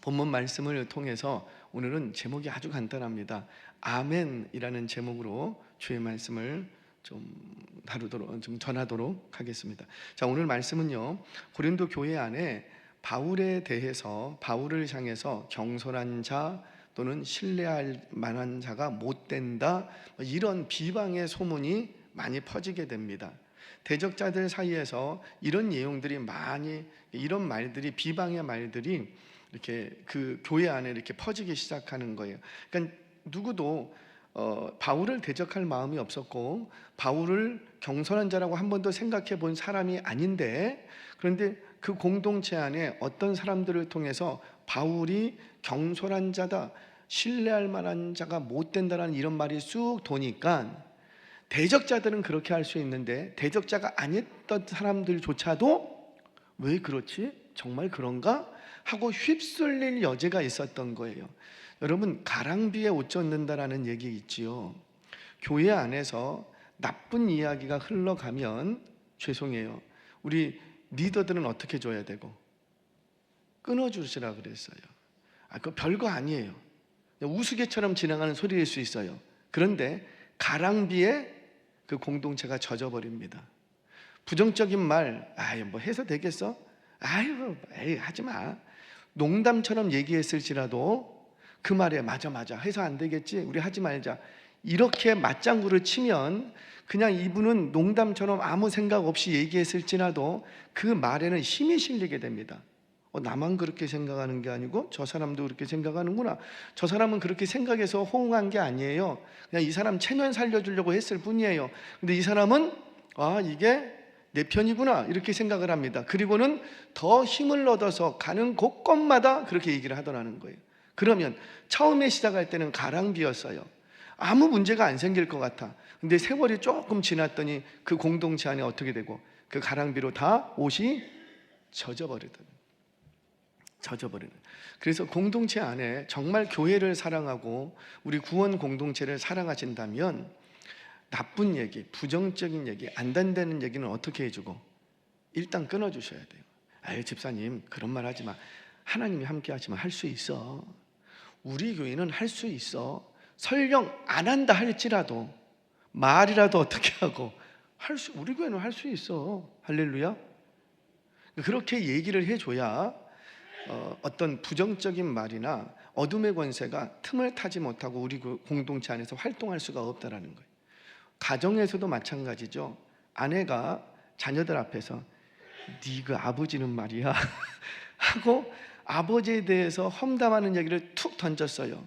본문 말씀을 통해서 오늘은 제목이 아주 간단합니다. 아멘이라는 제목으로 주의 말씀을 좀 전하도록 하겠습니다. 자, 오늘 말씀은요, 고린도 교회 안에 바울에 대해서, 바울을 향해서 경솔한 자 또는 신뢰할 만한 자가 못 된다, 이런 비방의 소문이 많이 퍼지게 됩니다. 대적자들 사이에서 이런 내용들이 많이, 이런 말들이, 비방의 말들이 이렇게 그 교회 안에 이렇게 퍼지기 시작하는 거예요. 그러니까 누구도 바울을 대적할 마음이 없었고 바울을 경솔한 자라고 한 번도 생각해 본 사람이 아닌데, 그런데 그 공동체 안에 어떤 사람들을 통해서 바울이 경솔한 자다, 신뢰할 만한 자가 못 된다라는 이런 말이 쑥 도니까 대적자들은 그렇게 할 수 있는데 대적자가 아니었던 사람들조차도 왜 그렇지? 정말 그런가? 하고 휩쓸릴 여지가 있었던 거예요. 여러분, 가랑비에 옷 젖는다라는 얘기 있지요. 교회 안에서 나쁜 이야기가 흘러가면 죄송해요, 우리 리더들은 어떻게 줘야 되고? 끊어주시라 그랬어요. 그거 별거 아니에요. 우스개처럼 지나가는 소리일 수 있어요. 그런데 가랑비에 그 공동체가 젖어버립니다. 부정적인 말, 뭐 해서 되겠어? 하지 마. 농담처럼 얘기했을지라도 그 말에 맞아 해서 안 되겠지, 우리 하지 말자, 이렇게 맞장구를 치면 그냥 이분은 농담처럼 아무 생각 없이 얘기했을지라도 그 말에는 힘이 실리게 됩니다. 나만 그렇게 생각하는 게 아니고 저 사람도 그렇게 생각하는구나, 저 사람은 그렇게 생각해서 호응한 게 아니에요, 그냥 이 사람 체면 살려주려고 했을 뿐이에요. 근데 이 사람은 이게 내 편이구나 이렇게 생각을 합니다. 그리고는 더 힘을 얻어서 가는 곳곳마다 그렇게 얘기를 하더라는 거예요. 그러면 처음에 시작할 때는 가랑비였어요. 아무 문제가 안 생길 것 같아. 근데 세월이 조금 지났더니 그 공동체 안에 어떻게 되고, 그 가랑비로 다 옷이 젖어버리는. 그래서 공동체 안에 정말 교회를 사랑하고 우리 구원 공동체를 사랑하신다면 나쁜 얘기, 부정적인 얘기, 안 된다는 얘기는 어떻게 해주고? 일단 끊어주셔야 돼요. 집사님 그런 말 하지 마. 하나님이 함께 하시면 할 수 있어. 우리 교회는 할 수 있어. 설령 안 한다 할지라도 말이라도 어떻게 하고 우리 교회는 할 수 있어. 할렐루야. 그렇게 얘기를 해줘야 어떤 부정적인 말이나 어둠의 권세가 틈을 타지 못하고 우리 공동체 안에서 활동할 수가 없다라는 거예요. 가정에서도 마찬가지죠. 아내가 자녀들 앞에서 네 그 아버지는 말이야 하고 아버지에 대해서 험담하는 얘기를 툭 던졌어요.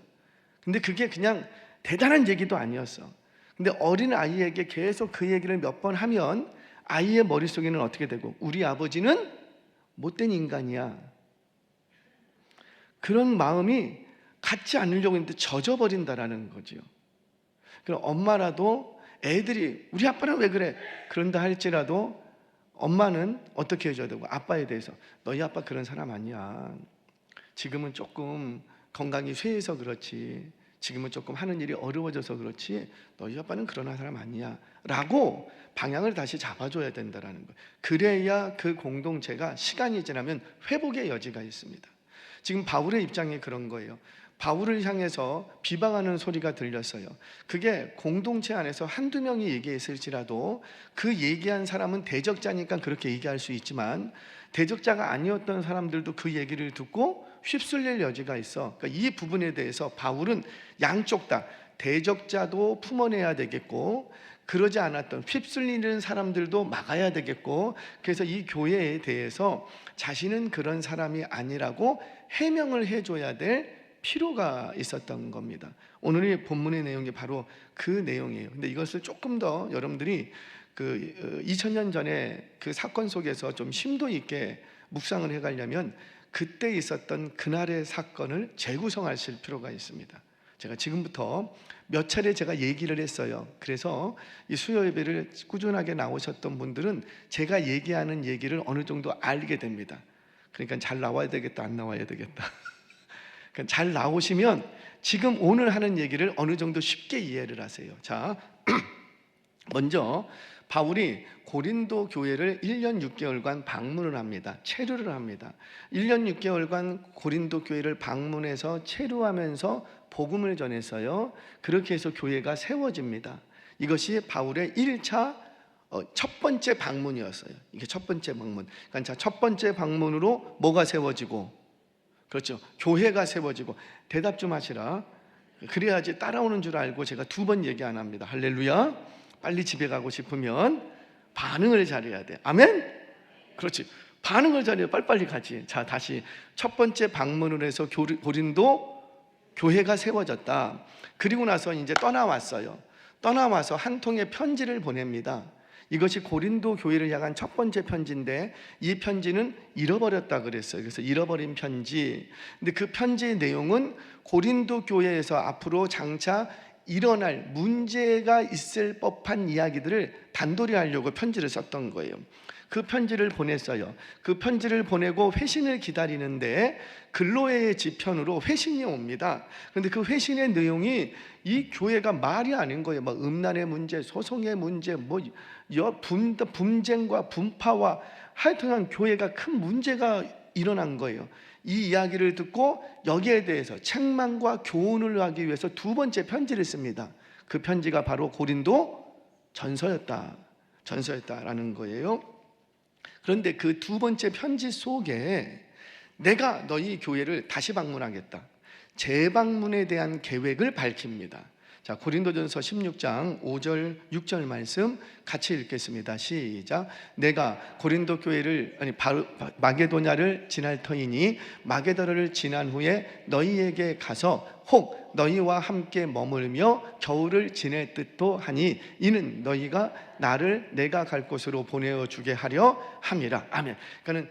근데 그게 그냥 대단한 얘기도 아니었어. 근데 어린 아이에게 계속 그 얘기를 몇 번 하면 아이의 머릿속에는 어떻게 되고, 우리 아버지는 못된 인간이야, 그런 마음이 갖지 않으려고 했는데 젖어버린다라는 거죠. 그럼 엄마라도 애들이 우리 아빠는 왜 그래? 그런다 할지라도 엄마는 어떻게 해줘야 되고, 아빠에 대해서 너희 아빠 그런 사람 아니야, 지금은 조금 건강이 쇠해서 그렇지, 지금은 조금 하는 일이 어려워져서 그렇지, 너희 아빠는 그런 사람 아니야 라고 방향을 다시 잡아줘야 된다는 거예요. 그래야 그 공동체가 시간이 지나면 회복의 여지가 있습니다. 지금 바울의 입장이 그런 거예요. 바울을 향해서 비방하는 소리가 들렸어요. 그게 공동체 안에서 한두 명이 얘기했을지라도 그 얘기한 사람은 대적자니까 그렇게 얘기할 수 있지만 대적자가 아니었던 사람들도 그 얘기를 듣고 휩쓸릴 여지가 있어. 그러니까 이 부분에 대해서 바울은 양쪽 다, 대적자도 품어내야 되겠고 그러지 않았던 휩쓸리는 사람들도 막아야 되겠고, 그래서 이 교회에 대해서 자신은 그런 사람이 아니라고 해명을 해줘야 될 필요가 있었던 겁니다. 오늘의 본문의 내용이 바로 그 내용이에요. 근데 이것을 조금 더 여러분들이 2000년 전에 그 사건 속에서 좀 심도 있게 묵상을 해가려면 그때 있었던 그날의 사건을 재구성하실 필요가 있습니다. 제가 지금부터 몇 차례 제가 얘기를 했어요. 그래서 이 수요 예배를 꾸준하게 나오셨던 분들은 제가 얘기하는 얘기를 어느 정도 알게 됩니다. 그러니까 잘 나와야 되겠다, 안 나와야 되겠다. 그러니까 잘 나오시면 지금 오늘 하는 얘기를 어느 정도 쉽게 이해를 하세요. 자, 먼저 바울이 고린도 교회를 1년 6개월간 방문을 합니다. 체류를 합니다. 1년 6개월간 고린도 교회를 방문해서 체류하면서 복음을 전했어요. 그렇게 해서 교회가 세워집니다. 이것이 바울의 1차 첫 번째 방문이었어요. 이게 첫 번째 방문. 그러니까 첫 번째 방문으로 뭐가 세워지고, 그렇죠, 교회가 세워지고. 대답 좀 하시라. 그래야지 따라오는 줄 알고 제가 2번 얘기 안 합니다. 할렐루야. 빨리 집에 가고 싶으면 반응을 잘해야 돼. 아멘? 그렇지. 반응을 잘해야 빨리빨리 가지. 자, 다시 첫 번째 방문을 해서 고린도 교회가 세워졌다. 그리고 나서 이제 떠나왔어요. 떠나와서 한 통의 편지를 보냅니다. 이것이 고린도 교회를 향한 첫 번째 편지인데, 이 편지는 잃어버렸다 그랬어요. 그래서 잃어버린 편지. 근데 그 편지의 내용은 고린도 교회에서 앞으로 장차 일어날 문제가 있을 법한 이야기들을 단도리 하려고 편지를 썼던 거예요. 그 편지를 보냈어요. 그 편지를 보내고 회신을 기다리는데 글로의 지편으로 회신이 옵니다. 그런데 그 회신의 내용이 이 교회가 말이 아닌 거예요. 뭐 음란의 문제, 소송의 문제, 뭐 분쟁과 분파와 하여튼 교회가 큰 문제가 일어난 거예요. 이 이야기를 듣고 여기에 대해서 책망과 교훈을 하기 위해서 2번째 편지를 씁니다. 그 편지가 바로 고린도 전서였다라는 거예요. 그런데 그 2번째 편지 속에 내가 너희 교회를 다시 방문하겠다, 재방문에 대한 계획을 밝힙니다. 자, 고린도전서 16장 5절 6절 말씀 같이 읽겠습니다. 시작. 내가 고린도 교회를 마게도냐를 지날 터이니 마게도냐를 지난 후에 너희에게 가서 혹 너희와 함께 머물며 겨울을 지낼 듯도 하니 이는 너희가 나를 내가 갈 곳으로 보내어 주게 하려 함이라. 아멘. 그러니까는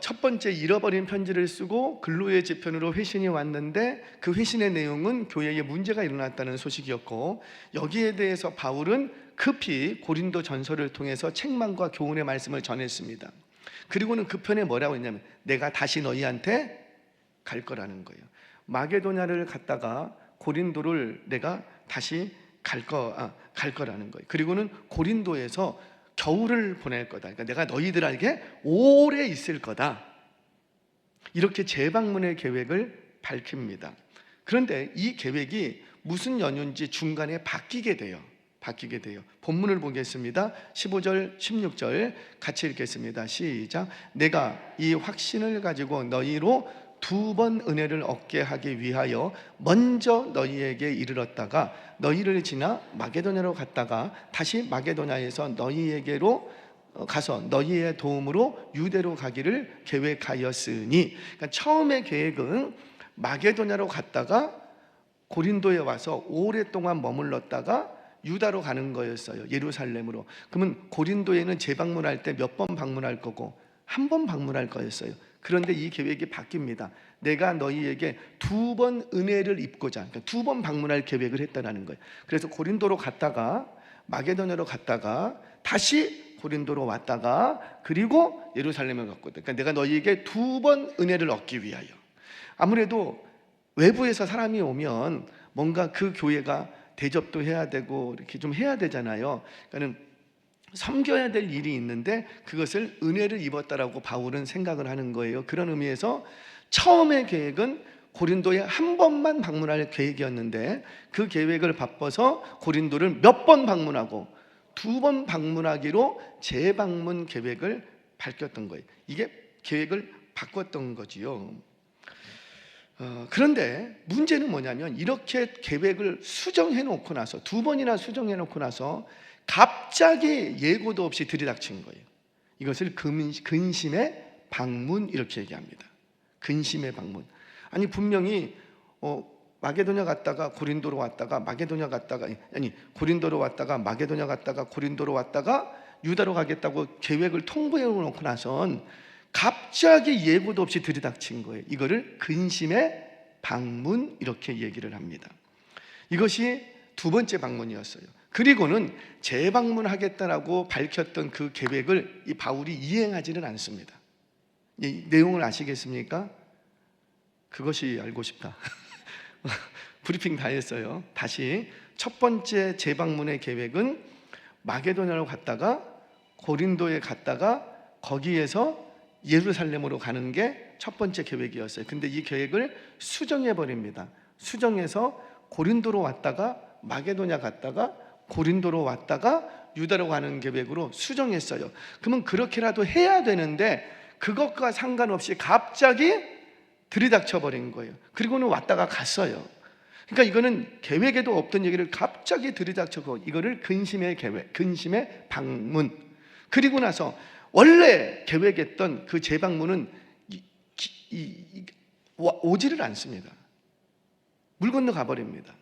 첫 번째 잃어버린 편지를 쓰고 근로의 지편으로 회신이 왔는데, 그 회신의 내용은 교회에 문제가 일어났다는 소식이었고, 여기에 대해서 바울은 급히 고린도 전서를 통해서 책망과 교훈의 말씀을 전했습니다. 그리고는 그 편에 뭐라고 했냐면 내가 다시 너희한테 갈 거라는 거예요. 마게도냐를 갔다가 고린도를 내가 다시 갈 거라는 거예요. 그리고는 고린도에서 겨울을 보낼 거다. 그러니까 내가 너희들에게 오래 있을 거다. 이렇게 재방문의 계획을 밝힙니다. 그런데 이 계획이 무슨 연유인지 중간에 바뀌게 돼요. 본문을 보겠습니다. 15절 16절 같이 읽겠습니다. 시작. 내가 이 확신을 가지고 너희로 2번 은혜를 얻게 하기 위하여 먼저 너희에게 이르렀다가 너희를 지나 마게도냐로 갔다가 다시 마게도냐에서 너희에게로 가서 너희의 도움으로 유대로 가기를 계획하였으니, 그러니까 처음의 계획은 마게도냐로 갔다가 고린도에 와서 오랫동안 머물렀다가 유다로 가는 거였어요. 예루살렘으로. 그러면 고린도에는 재방문할 때 몇 번 방문할 거고 한 번 방문할 거였어요. 그런데 이 계획이 바뀝니다. 내가 너희에게 2번 은혜를 입고자, 그러니까 2번 방문할 계획을 했다는 거예요. 그래서 고린도로 갔다가 마게도냐로 갔다가 다시 고린도로 왔다가 그리고 예루살렘을 갔거든. 그러니까 내가 너희에게 2번 은혜를 얻기 위하여. 아무래도 외부에서 사람이 오면 뭔가 그 교회가 대접도 해야 되고 이렇게 좀 해야 되잖아요. 그러니까는 섬겨야 될 일이 있는데 그것을 은혜를 입었다라고 바울은 생각을 하는 거예요. 그런 의미에서 처음의 계획은 고린도에 한 번만 방문할 계획이었는데 그 계획을 바꿔서 고린도를 몇 번 방문하고 2번 방문하기로 재방문 계획을 밝혔던 거예요. 이게 계획을 바꿨던 거지요. 그런데 문제는 뭐냐면 이렇게 계획을 수정해 놓고 나서 2번이나 수정해 놓고 나서 갑자기 예고도 없이 들이닥친 거예요. 이것을 근심의 방문 이렇게 얘기합니다. 근심의 방문. 아니 분명히 마게도냐 갔다가 고린도로 왔다가 마게도냐 갔다가 고린도로 왔다가 마게도냐 갔다가 고린도로 왔다가 유다로 가겠다고 계획을 통보해 놓고 나선 갑자기 예고도 없이 들이닥친 거예요. 이거를 근심의 방문 이렇게 얘기를 합니다. 이것이 2번째 방문이었어요. 그리고는 재방문하겠다라고 밝혔던 그 계획을 이 바울이 이행하지는 않습니다. 이 내용을 아시겠습니까? 그것이 알고 싶다. 브리핑 다 했어요. 다시 첫 번째 재방문의 계획은 마게도냐로 갔다가 고린도에 갔다가 거기에서 예루살렘으로 가는 게 첫 번째 계획이었어요. 근데 이 계획을 수정해 버립니다. 수정해서 고린도로 왔다가 마게도냐 갔다가 고린도로 왔다가 유다로 가는 계획으로 수정했어요. 그러면 그렇게라도 해야 되는데 그것과 상관없이 갑자기 들이닥쳐 버린 거예요. 그리고는 왔다가 갔어요. 그러니까 이거는 계획에도 없던 얘기를 갑자기 들이닥쳐서 이거를 근심의 계획, 근심의 방문. 그리고 나서 원래 계획했던 그 재방문은 오지를 않습니다. 물 건너 가버립니다.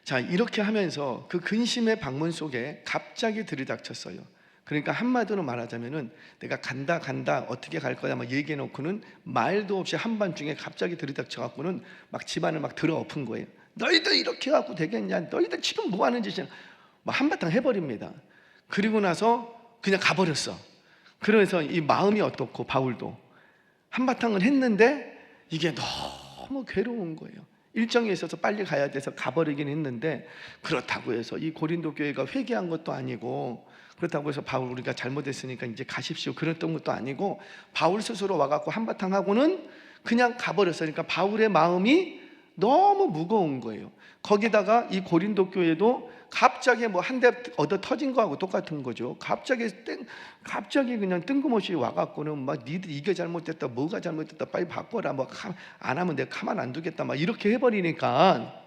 자, 이렇게 하면서 그 근심의 방문 속에 갑자기 들이닥쳤어요. 그러니까 한마디로 말하자면은 내가 간다 어떻게 갈 거야 막 얘기해 놓고는 말도 없이 한밤중에 갑자기 들이닥쳐 갖고는 막 집안을 막 들어엎은 거예요. 너희들 이렇게 해갖고 되겠냐? 너희들 지금 뭐 하는 짓이야? 막 한바탕 해버립니다. 그리고 나서 그냥 가버렸어. 그래서 이 마음이 어떻고 바울도 한바탕을 했는데 이게 너무 괴로운 거예요. 일정이 있어서 빨리 가야 돼서 가버리긴 했는데 그렇다고 해서 이 고린도 교회가 회개한 것도 아니고 그렇다고 해서 바울 우리가 잘못했으니까 이제 가십시오 그랬던 것도 아니고 바울 스스로 와갖고 한바탕 하고는 그냥 가버렸어요. 그러니까 바울의 마음이 너무 무거운 거예요. 거기다가 이 고린도 교회도 갑자기 뭐 한 대 얻어 터진 거하고 똑같은 거죠. 갑자기 그냥 뜬금없이 와갖고는 막 니들 이게 잘못됐다, 뭐가 잘못됐다, 빨리 바꿔라, 뭐 안 하면 내가 가만 안 두겠다, 막 이렇게 해버리니까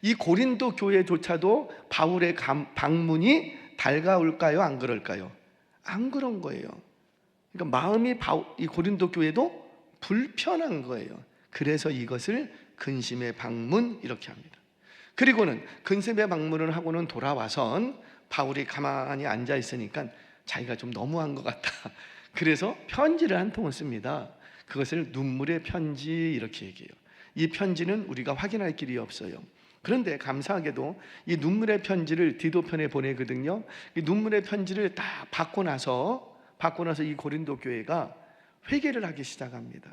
이 고린도 교회조차도 바울의 방문이 달가울까요? 안 그럴까요? 안 그런 거예요. 그러니까 마음이 이 고린도 교회도 불편한 거예요. 그래서 이것을 근심의 방문 이렇게 합니다. 그리고는 근심의 방문을 하고는 돌아와선 바울이 가만히 앉아 있으니까 자기가 좀 너무한 것 같다. 그래서 편지를 한 통을 씁니다. 그것을 눈물의 편지 이렇게 얘기해요. 이 편지는 우리가 확인할 길이 없어요. 그런데 감사하게도 이 눈물의 편지를 디도편에 보내거든요. 이 눈물의 편지를 다 받고 나서 이 고린도 교회가 회개를 하기 시작합니다.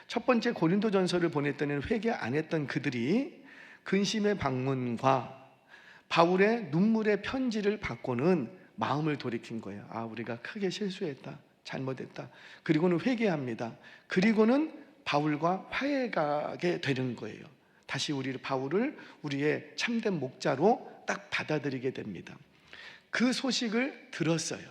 첫 번째 고린도전서를 보낼 때는 회개 안 했던 그들이 근심의 방문과 바울의 눈물의 편지를 받고는 마음을 돌이킨 거예요. 아, 우리가 크게 실수했다, 잘못했다. 그리고는 회개합니다. 그리고는 바울과 화해가게 되는 거예요. 다시 바울을 우리의 참된 목자로 딱 받아들이게 됩니다. 그 소식을 들었어요.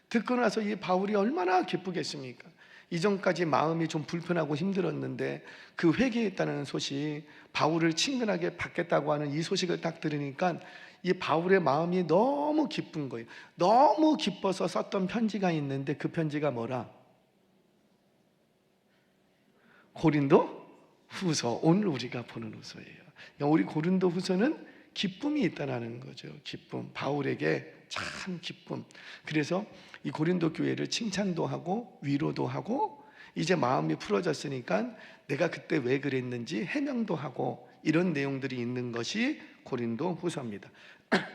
듣고 나서 이 바울이 얼마나 기쁘겠습니까? 이전까지 마음이 좀 불편하고 힘들었는데 그 회개했다는 소식, 바울을 친근하게 받겠다고 하는 이 소식을 딱 들으니까 이 바울의 마음이 너무 기쁜 거예요. 너무 기뻐서 썼던 편지가 있는데 그 편지가 뭐라? 고린도 후서, 오늘 우리가 보는 후서예요. 그러니까 우리 고린도 후서는 기쁨이 있다는 거죠. 기쁨, 바울에게 참 기쁨. 그래서 이 고린도 교회를 칭찬도 하고 위로도 하고 이제 마음이 풀어졌으니까 내가 그때 왜 그랬는지 해명도 하고 이런 내용들이 있는 것이 고린도 후서입니다.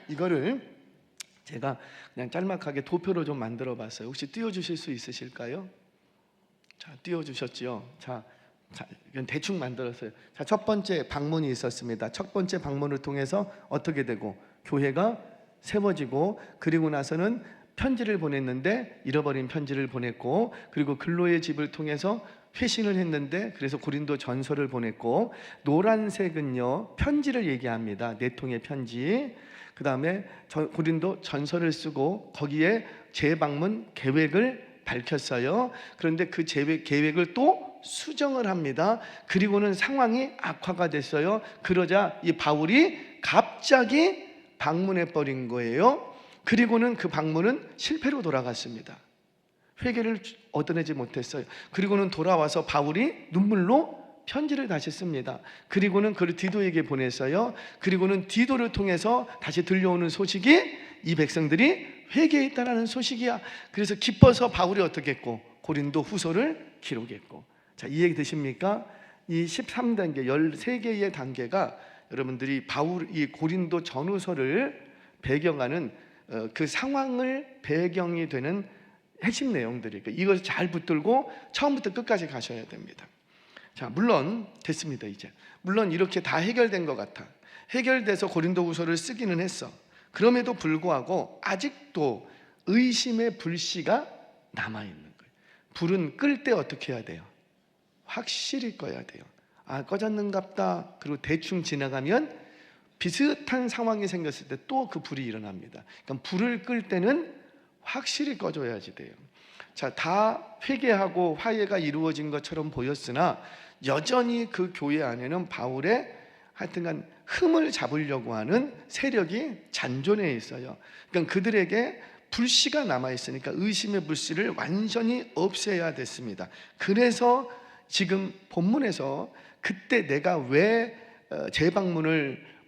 이거를 제가 그냥 짤막하게 도표로 좀 만들어 봤어요. 혹시 띄워주실 수 있으실까요? 자, 띄워주셨죠? 자, 이건 대충 만들었어요. 자, 첫 번째 방문이 있었습니다. 첫 번째 방문을 통해서 어떻게 되고 교회가 세워지고 그리고 나서는 편지를 보냈는데 잃어버린 편지를 보냈고 그리고 글로의 집을 통해서 회신을 했는데 그래서 고린도 전서를 보냈고 노란색은요 편지를 얘기합니다. 네 통의 편지. 그 다음에 고린도 전서를 쓰고 거기에 재방문 계획을 밝혔어요. 그런데 그 계획을 또 수정을 합니다. 그리고는 상황이 악화가 됐어요. 그러자 이 바울이 갑자기 방문해 버린 거예요. 그리고는 그 방문은 실패로 돌아갔습니다. 회개를 얻어내지 못했어요. 그리고는 돌아와서 바울이 눈물로 편지를 다시 씁니다. 그리고는 그를 디도에게 보냈어요. 그리고는 디도를 통해서 다시 들려오는 소식이 이 백성들이 회개했다라는 소식이야. 그래서 기뻐서 바울이 어떻게 했고 고린도 후서를 기록했고. 자, 이해 되십니까? 이 13단계 13개의 단계가 여러분들이 이 고린도 전후서를 배경하는 그 상황을 배경이 되는 핵심 내용들이니까 이것을 잘 붙들고 처음부터 끝까지 가셔야 됩니다. 자, 물론 됐습니다. 이제 물론 이렇게 다 해결된 것 같아. 해결돼서 고린도후서를 쓰기는 했어. 그럼에도 불구하고 아직도 의심의 불씨가 남아있는 거예요. 불은 끌 때 어떻게 해야 돼요? 확실히 꺼야 돼요. 아, 꺼졌는갑다. 그리고 대충 지나가면 비슷한 상황이 생겼을 때 또 그 불이 일어납니다. 그러니까 불을 끌 때는 확실히 꺼줘야지 돼요. 자, 다 회개하고 화해가 이루어진 것처럼 보였으나 여전히 그 교회 안에는 바울의 하여튼간 흠을 잡으려고 하는 세력이 잔존해 있어요. 그러니까 그들에게 불씨가 남아 있으니까 의심의 불씨를 완전히 없애야 됐습니다. 그래서 지금 본문에서 그때 내가 왜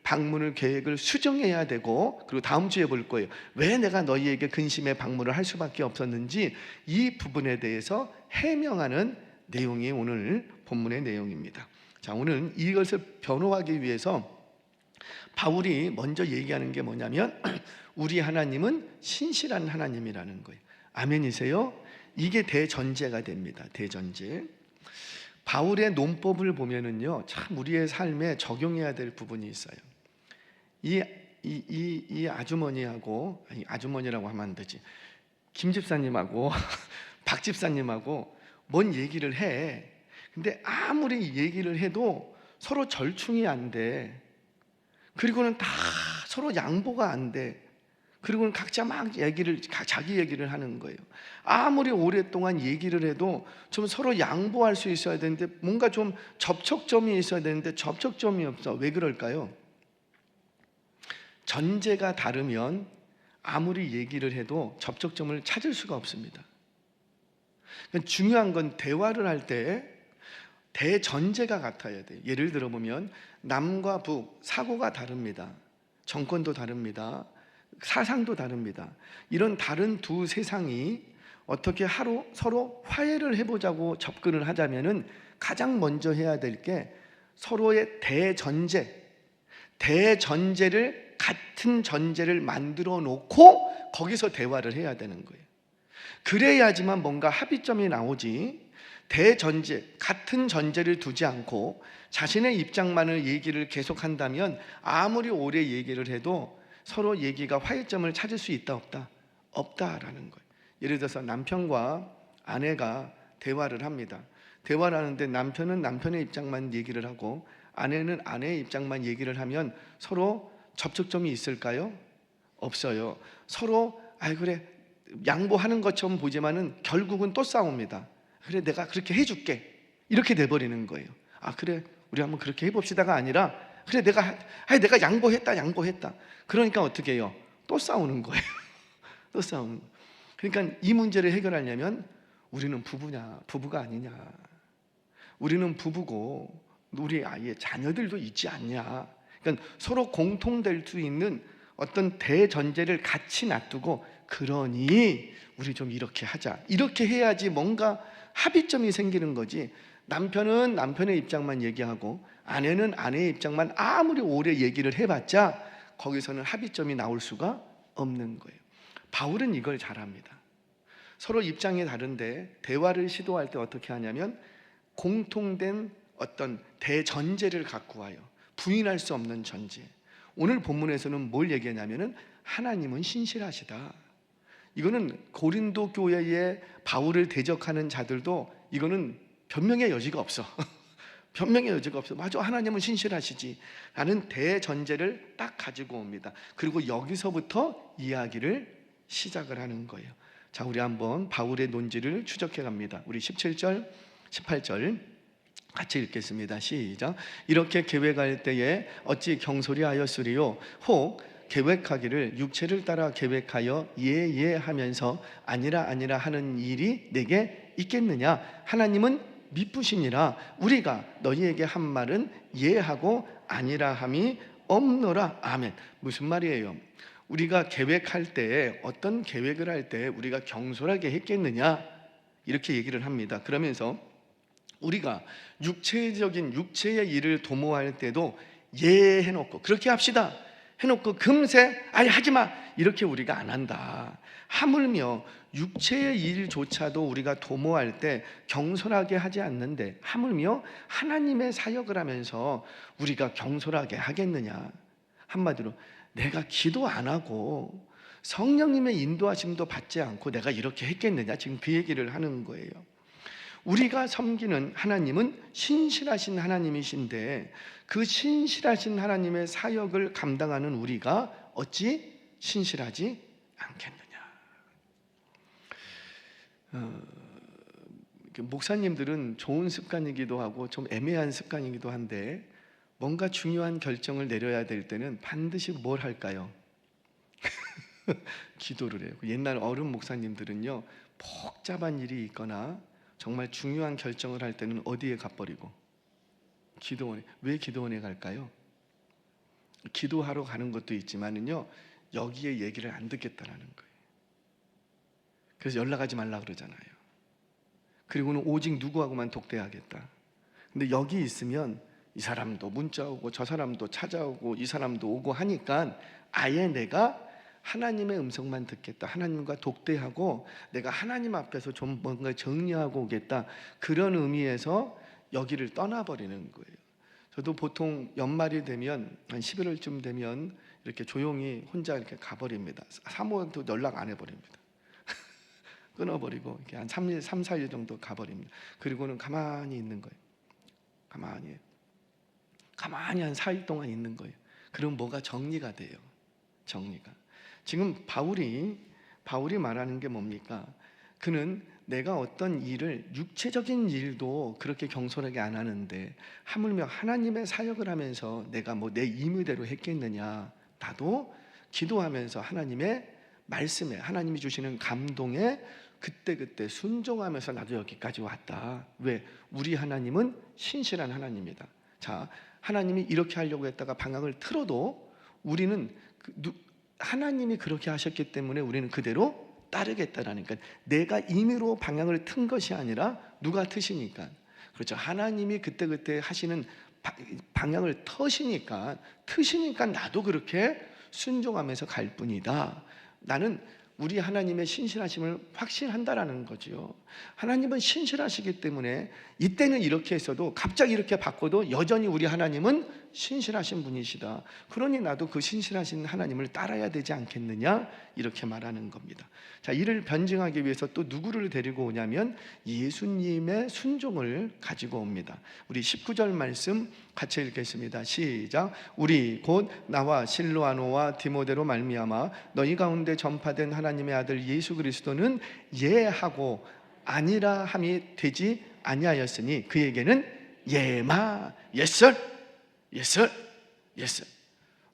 방문을 계획을 수정해야 되고, 그리고 다음 주에 볼 거예요. 왜 내가 너희에게 근심의 방문을 할 수밖에 없었는지 이 부분에 대해서 해명하는 내용이 오늘 본문의 내용입니다. 자, 오늘 이것을 변호하기 위해서 바울이 먼저 얘기하는 게 뭐냐면 우리 하나님은 신실한 하나님이라는 거예요. 아멘이세요? 이게 대전제가 됩니다. 대전제. 바울의 논법을 보면은요, 참 우리의 삶에 적용해야 될 부분이 있어요. 이 아주머니하고, 아니, 아주머니라고 하면 안 되지, 김 집사님하고 박 집사님하고 뭔 얘기를 해. 근데 아무리 얘기를 해도 서로 절충이 안 돼. 그리고는 다 서로 양보가 안 돼. 그리고는 각자 막 자기 얘기를 하는 거예요. 아무리 오랫동안 얘기를 해도 좀 서로 양보할 수 있어야 되는데, 뭔가 좀 접촉점이 있어야 되는데 접촉점이 없어. 왜 그럴까요? 전제가 다르면 아무리 얘기를 해도 접촉점을 찾을 수가 없습니다. 그러니까 중요한 건 대화를 할 때 대전제가 같아야 돼요. 예를 들어 보면 남과 북, 사고가 다릅니다. 정권도 다릅니다. 사상도 다릅니다. 이런 다른 두 세상이 어떻게 서로 화해를 해보자고 접근을 하자면은 가장 먼저 해야 될 게 서로의 대전제를 같은 전제를 만들어 놓고 거기서 대화를 해야 되는 거예요. 그래야지만 뭔가 합의점이 나오지, 같은 전제를 두지 않고 자신의 입장만을 얘기를 계속한다면 아무리 오래 얘기를 해도 서로 얘기가 화해점을 찾을 수 있다 없다? 없다라는 거예요. 예를 들어서 남편과 아내가 대화를 합니다. 대화를 하는데 남편은 남편의 입장만 얘기를 하고 아내는 아내의 입장만 얘기를 하면 서로 접촉점이 있을까요? 없어요. 서로 그래 양보하는 것처럼 보지만은 결국은 또 싸웁니다. 그래 내가 그렇게 해줄게, 이렇게 돼버리는 거예요. 아 그래 우리 한번 그렇게 해봅시다가 아니라 그래 내가 양보했다. 그러니까 어떻게 해요? 또 싸우는 거예요. 또 싸우는 거예요. 그러니까 이 문제를 해결하려면 우리는 부부가 아니냐, 우리는 부부고 우리 아이의 자녀들도 있지 않냐. 그러니까 서로 공통될 수 있는 어떤 대전제를 같이 놔두고, 그러니 우리 좀 이렇게 하자, 이렇게 해야지 뭔가 합의점이 생기는 거지. 남편은 남편의 입장만 얘기하고 아내는 아내의 입장만 아무리 오래 얘기를 해봤자 거기서는 합의점이 나올 수가 없는 거예요. 바울은 이걸 잘합니다. 서로 입장이 다른데 대화를 시도할 때 어떻게 하냐면 공통된 어떤 대전제를 갖고 와요. 부인할 수 없는 전제. 오늘 본문에서는 뭘 얘기하냐면은 하나님은 신실하시다. 이거는 고린도 교회에 바울을 대적하는 자들도 이거는 변명의 여지가 없어. 변명의 여지가 없어. 맞아, 하나님은 신실하시지 라는 대전제를 딱 가지고 옵니다. 그리고 여기서부터 이야기를 시작을 하는 거예요. 자, 우리 한번 바울의 논지를 추적해 갑니다. 우리 17절 18절 같이 읽겠습니다. 시작. 이렇게 계획할 때에 어찌 경솔히 하였으리요? 혹 계획하기를 육체를 따라 계획하여 예 하면서 아니라 하는 일이 내게 있겠느냐? 하나님은 미쁘시니라. 우리가 너희에게 한 말은 예하고 아니라 함이 없노라. 아멘. 무슨 말이에요? 우리가 계획할 때, 어떤 계획을 할 때 우리가 경솔하게 했겠느냐, 이렇게 얘기를 합니다. 그러면서 우리가 육체의 일을 도모할 때도 예 해놓고 그렇게 합시다 해놓고 금세 하지마 이렇게 우리가 안 한다. 하물며 육체의 일조차도 우리가 도모할 때 경솔하게 하지 않는데 하물며 하나님의 사역을 하면서 우리가 경솔하게 하겠느냐. 한마디로 내가 기도 안 하고 성령님의 인도하심도 받지 않고 내가 이렇게 했겠느냐? 지금 그 얘기를 하는 거예요. 우리가 섬기는 하나님은 신실하신 하나님이신데 그 신실하신 하나님의 사역을 감당하는 우리가 어찌 신실하지 않겠느냐? 목사님들은 좋은 습관이기도 하고 좀 애매한 습관이기도 한데 뭔가 중요한 결정을 내려야 될 때는 반드시 뭘 할까요? 기도를 해요. 옛날 어른 목사님들은요, 복잡한 일이 있거나 정말 중요한 결정을 할 때는 어디에 가버리고? 기도원에. 왜 기도원에 갈까요? 기도하러 가는 것도 있지만은요, 여기에 얘기를 안 듣겠다라는 거예요. 그래서 연락하지 말라 그러잖아요. 그리고는 오직 누구하고만 독대하겠다. 근데 여기 있으면 이 사람도 문자 오고 저 사람도 찾아오고 이 사람도 오고 하니까 아예 내가 하나님의 음성만 듣겠다, 하나님과 독대하고 내가 하나님 앞에서 좀 뭔가 정리하고 오겠다, 그런 의미에서 여기를 떠나버리는 거예요. 저도 보통 연말이 되면 한 11월쯤 되면 이렇게 조용히 혼자 이렇게 가버립니다. 사모도 연락 안 해버립니다. 끊어버리고 이렇게 한 3일, 4일 정도 가버립니다. 그리고는 가만히 있는 거예요. 가만히 한 4일 동안 있는 거예요. 그럼 뭐가 정리가 돼요. 정리가. 지금 바울이 말하는 게 뭡니까? 그는 내가 어떤 일을, 육체적인 일도 그렇게 경솔하게 안 하는데 하물며 하나님의 사역을 하면서 내가 뭐 내 임의대로 했겠느냐? 나도 기도하면서 하나님의 말씀에, 하나님이 주시는 감동에 그때 순종하면서 나도 여기까지 왔다. 왜? 우리 하나님은 신실한 하나님이다. 자, 하나님이 이렇게 하려고 했다가 방향을 틀어도 우리는 하나님이 그렇게 하셨기 때문에 우리는 그대로 따르겠다라니까. 내가 임의로 방향을 튼 것이 아니라 누가 트시니까. 그렇죠. 하나님이 그때 하시는 방향을 트시니까 나도 그렇게 순종하면서 갈 뿐이다. 나는 우리 하나님의 신실하심을 확신한다라는 거죠. 하나님은 신실하시기 때문에 이때는 이렇게 했어도 갑자기 이렇게 바꿔도 여전히 우리 하나님은 신실하신 분이시다. 그러니 나도 그 신실하신 하나님을 따라야 되지 않겠느냐, 이렇게 말하는 겁니다. 자, 이를 변증하기 위해서 또 누구를 데리고 오냐면 예수님의 순종을 가지고 옵니다. 우리 19절 말씀 같이 읽겠습니다. 시작. 우리 곧 나와 실로아노와 디모데로 말미암아 너희 가운데 전파된 하나님의 아들 예수 그리스도는 예하고 아니라 함이 되지 아니하였으니 그에게는 예마, 예설.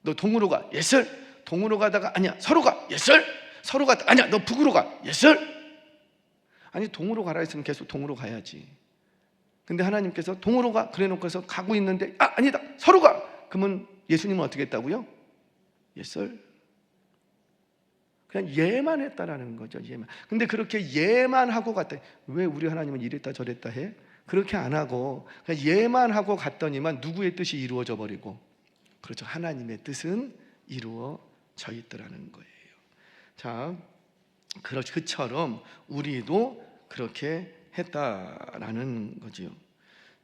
너 동으로 가. 예설. 동으로 가다가 아니야 서로 가. 예설. 서로 가다 아니야 너 북으로 가. 예설. 아니 동으로 가라 했으면 계속 동으로 가야지. 근데 하나님께서 동으로 가 그래 놓고서 가고 있는데 아니다 서로 가. 그러면 예수님은 어떻게 했다고요? 예설. 그냥 예만 했다라는 거죠. 예만. 근데 그렇게 예만 하고 갔다. 왜 우리 하나님은 이랬다 저랬다 해? 그렇게 안 하고 그냥 예만 하고 갔더니만 누구의 뜻이 이루어져 버리고, 그렇죠. 하나님의 뜻은 이루어져 있더라는 거예요. 자, 그처럼 우리도 그렇게 했다라는 거지요.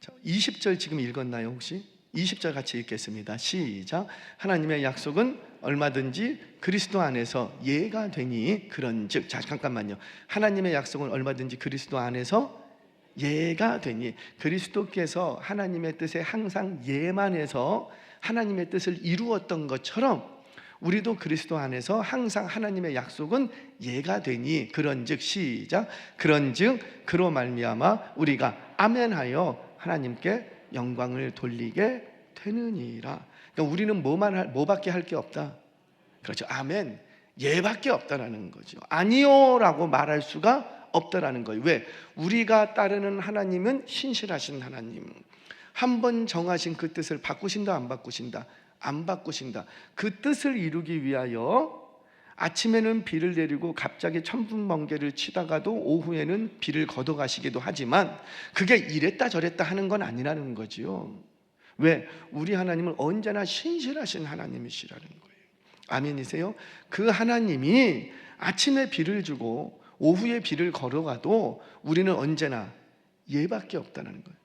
자, 20절 지금 읽었나요 혹시? 20절 같이 읽겠습니다. 시작. 하나님의 약속은 얼마든지 그리스도 안에서 예가 되니 그런즉. 자, 잠깐만요. 하나님의 약속은 얼마든지 그리스도 안에서 예가 되니, 그리스도께서 하나님의 뜻에 항상 예만 해서 하나님의 뜻을 이루었던 것처럼 우리도 그리스도 안에서 항상 하나님의 약속은 예가 되니 그런즉. 시작. 그런즉 그로 말미암아 우리가 아멘하여 하나님께 영광을 돌리게 되느니라. 그러니까 우리는 뭐밖에 할 게 없다. 그렇죠. 아멘. 예밖에 없다라는 거죠. 아니요라고 말할 수가 없다라는 거예요. 왜? 우리가 따르는 하나님은 신실하신 하나님. 한 번 정하신 그 뜻을 바꾸신다 안 바꾸신다? 안 바꾸신다. 그 뜻을 이루기 위하여 아침에는 비를 내리고 갑자기 천둥 번개를 치다가도 오후에는 비를 걷어가시기도 하지만 그게 이랬다 저랬다 하는 건 아니라는 거지요. 왜? 우리 하나님은 언제나 신실하신 하나님이시라는 거예요. 아멘이세요? 그 하나님이 아침에 비를 주고 오후에 비를 걸어가도 우리는 언제나 예밖에 없다는 거예요.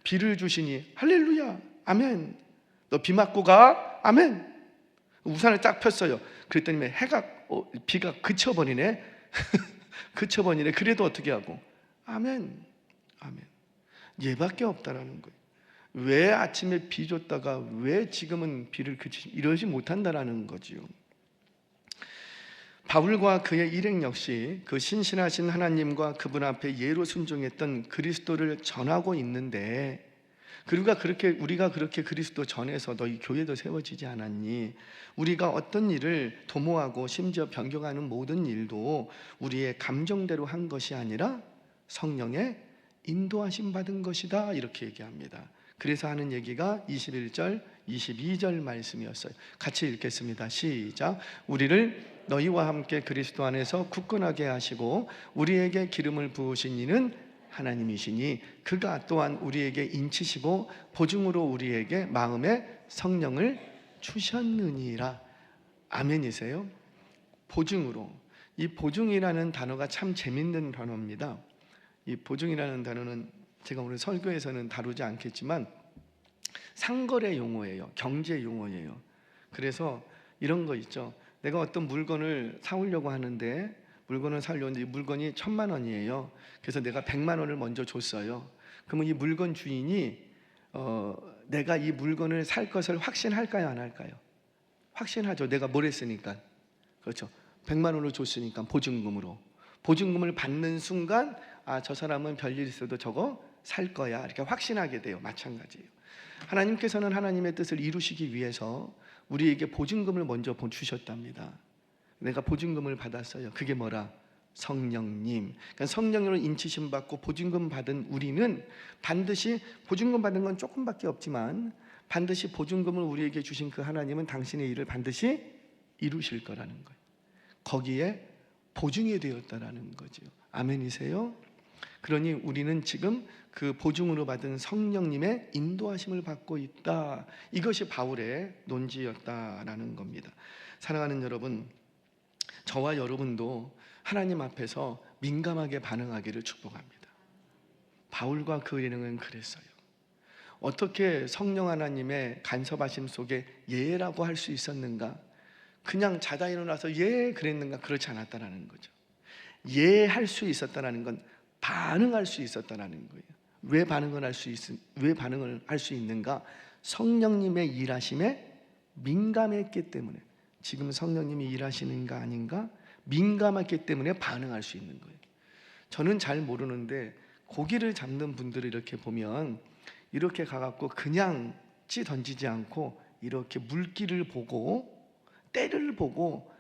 비를 주시니 할렐루야, 아멘. 너 비 맞고 가, 아멘. 우산을 딱 폈어요. 그랬더니 비가 그쳐버리네. 그쳐버리네. 그래도 어떻게 하고? 아멘, 아멘. 얘밖에 없다라는 거예요. 왜 아침에 비 줬다가 왜 지금은 비를 그치지? 이러지 못한다라는 거지요. 바울과 그의 일행 역시 그 신실하신 하나님과 그분 앞에 예로 순종했던 그리스도를 전하고 있는데, 우리가 그렇게 그리스도 전해서 너희 교회도 세워지지 않았니? 우리가 어떤 일을 도모하고 심지어 변경하는 모든 일도 우리의 감정대로 한 것이 아니라 성령의 인도하심 받은 것이다, 이렇게 얘기합니다. 그래서 하는 얘기가 21절 22절 말씀이었어요. 같이 읽겠습니다. 시작. 우리를 너희와 함께 그리스도 안에서 굳건하게 하시고 우리에게 기름을 부으신 이는 하나님이시니 그가 또한 우리에게 인치시고 보증으로 우리에게 마음의 성령을 주셨느니라. 아멘이세요? 보증으로. 이 보증이라는 단어가 참 재밌는 단어입니다. 이 보증이라는 단어는 제가 오늘 설교에서는 다루지 않겠지만 상거래 용어예요. 경제 용어예요. 그래서 이런 거 있죠. 내가 어떤 물건을 사오려고 하는데 물건을 사려는데 이 물건이 1,000만 원이에요. 그래서 내가 100만 원을 먼저 줬어요. 그러면 이 물건 주인이 내가 이 물건을 살 것을 확신할까요, 안 할까요? 확신하죠. 내가 뭘 했으니까. 그렇죠. 100만 원을 줬으니까 보증금을 받는 순간 저 사람은 별일 있어도 저거 살 거야, 이렇게 확신하게 돼요. 마찬가지예요. 하나님께서는 하나님의 뜻을 이루시기 위해서 우리에게 보증금을 먼저 주셨답니다. 내가 보증금을 받았어요. 그게 뭐라? 성령님. 그러니까 성령으로 인치심 받고 보증금 받은 우리는 반드시, 보증금 받은 건 조금밖에 없지만 반드시 보증금을 우리에게 주신 그 하나님은 당신의 일을 반드시 이루실 거라는 거예요. 거기에 보증이 되었다라는 거죠. 아멘이세요? 그러니 우리는 지금 그 보증으로 받은 성령님의 인도하심을 받고 있다. 이것이 바울의 논지였다라는 겁니다. 사랑하는 여러분, 저와 여러분도 하나님 앞에서 민감하게 반응하기를 축복합니다. 바울과 그 일행은 그랬어요. 어떻게 성령 하나님의 간섭하심 속에 예라고 할 수 있었는가? 그냥 자다 일어나서 예 그랬는가? 그렇지 않았다라는 거죠. 예 할 수 있었다라는 건 반응할 수 있었다라는 거예요. 왜 반응을 할 수 있는가? 성령님의 일하심에 민감했기 때문에. 지금 성령님이 일하시는가 아닌가? 민감했기 때문에 반응할 수 있는 거예요. 저는 잘 모르는데 고기를 잡는 분들을 이렇게 보면 이렇게 가갖고 그냥 찌 던지지 않고 이렇게 물기를 보고 때를 보고,